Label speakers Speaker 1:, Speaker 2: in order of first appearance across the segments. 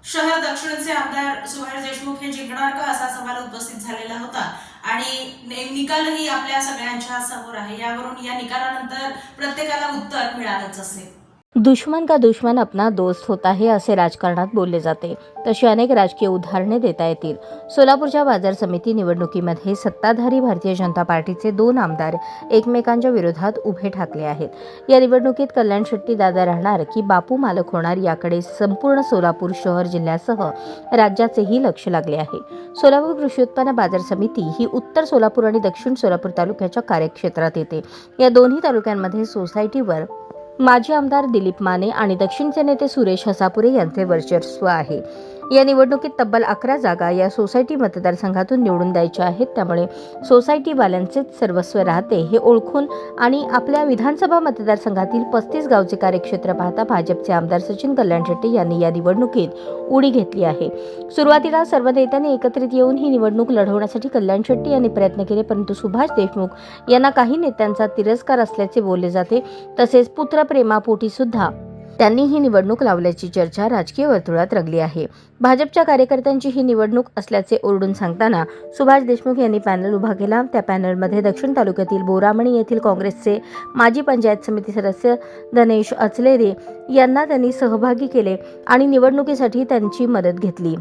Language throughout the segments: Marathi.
Speaker 1: शहर दक्षिणचे आमदार सुभाष देशमुख हे जिंकणार का असा सवाल उपस्थित झालेला होता आणि निकालही आपल्या सगळ्यांच्या समोर आहे। यावरून या निकालानंतर प्रत्येकाला उत्तर मिळालंच असेल।
Speaker 2: दुश्मन का दुश्मन अपना दोस्त होता है असे राजकारणात बोलले जाते। तशी अनेक राजकीय उदाहरणे देता येतील। सोलापूरच्या बाजार समिती निवडणुकीमध्ये सत्ताधारी भारतीय जनता पार्टीचे 2 आमदार एकमेकांच्या विरोधात उभे ठाकले आहेत। या निवडणुकीत कल्याण शेट्टी दादा राहणार की बापू मालक होणार याकडे संपूर्ण सोलापूर शहर जिल्ह्यासह राज्याचेही लक्ष लागले आहे। सोलापूर कृषी उत्पन्न बाजार समिती ही उत्तर सोलापूर आणि दक्षिण सोलापूर तालुक्याच्या कार्यक्षेत्रात येते। या दोन्ही तालुक्यांमध्ये सोसायटीवर माजी आमदार दिलीप माने आणि दक्षिणचे नेते सुरेश हसापुरे यांचे वर्चस्व आहे। या निवडणुकीत तब्बल 11 जागा या सोसायटी मतदारसंघातून निवडून द्यायच्या आहेत। त्यामुळे सोसायटीवाल्यांचेच सर्वस्व राहते हे ओळखून आणि आपल्या विधानसभा मतदारसंघातील 35 गावचे कार्यक्षेत्र पाहता भाजपचे आमदार सचिन कल्याण शेट्टी यांनी या निवडणुकीत उडी घेतली आहे। सुरुवातीला सर्व नेत्यांनी एकत्रित येऊन ही निवडणूक लढवण्यासाठी कल्याण शेट्टी यांनी प्रयत्न केले, परंतु सुभाष देशमुख यांना काही नेत्यांचा तिरस्कार असल्याचे बोलले जाते। तसेच पुत्रप्रेमापोटी सुद्धा त्यांनी ही निवडणूक लावल्याची चर्चा राजकीय वर्तुळात रंगली आहे। भाजपच्या कार्यकर्त्यांची ही निवडणूक असल्याचे ओरडून सांगताना सुभाष देशमुख यांनी पॅनल उभा केला। त्या पॅनलमध्ये दक्षिण तालुक्यातील बोरामणी येथील काँग्रेसचे माजी पंचायत समिती सदस्य धनेश अचलेरे यांना त्यांनी सहभागी केले आणि निवडणुकीसाठी त्यांची मदत घेतली।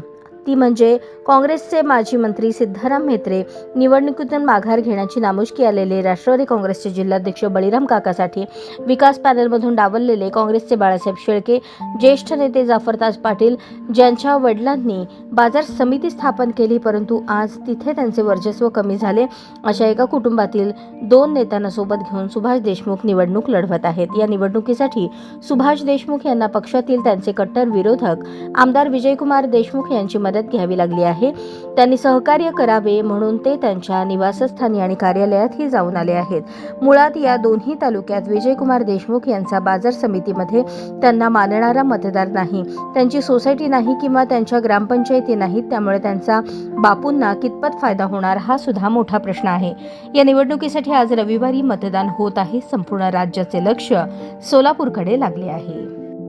Speaker 2: ती म्हणजे काँग्रेसचे माजी मंत्री सिद्धाराम म्हेत्रे, निवडणुकीतून माघार घेण्याची नामुष्की आलेले राष्ट्रवादी काँग्रेसचे जिल्हाध्यक्ष बळीराम काकासाठी, विकास पॅनलमधून डावललेले काँग्रेसचे बाळासाहेब शेळके, ज्येष्ठ नेते जाफरताज पाटील ज्यांच्या वडिलांनी बाजार समिती स्थापन केली परंतु आज तिथे त्यांचे वर्चस्व कमी झाले, अशा एका कुटुंबातील 2 नेत्यांना सोबत घेऊन सुभाष देशमुख निवडणूक लढवत आहेत। या निवडणुकीसाठी सुभाष देशमुख यांना पक्षातील त्यांचे कट्टर विरोधक आमदार विजयकुमार देशमुख यांची मदत घ्यावी लागली आहे। त्यांनी सहकार्य करावे म्हणून ते त्यांच्या निवासस्थानी आणि कार्यालयातही जाऊन आले आहेत। मुळात या दोन्ही तालुक्यात विजयकुमार देशमुख यांचा बाजार समितीमध्ये त्यांना मानणारा मतदार नाही, त्यांची सोसायटी नाही किंवा त्यांच्या ग्रामपंचायती नाहीत, त्यामुळे त्यांचा बापूंना कितपत फायदा होणार हा सुद्धा मोठा प्रश्न आहे। या निवडणुकीसाठी आज रविवारी मतदान होत आहे। संपूर्ण राज्याचे लक्ष सोलापूरकडे लागले आहे।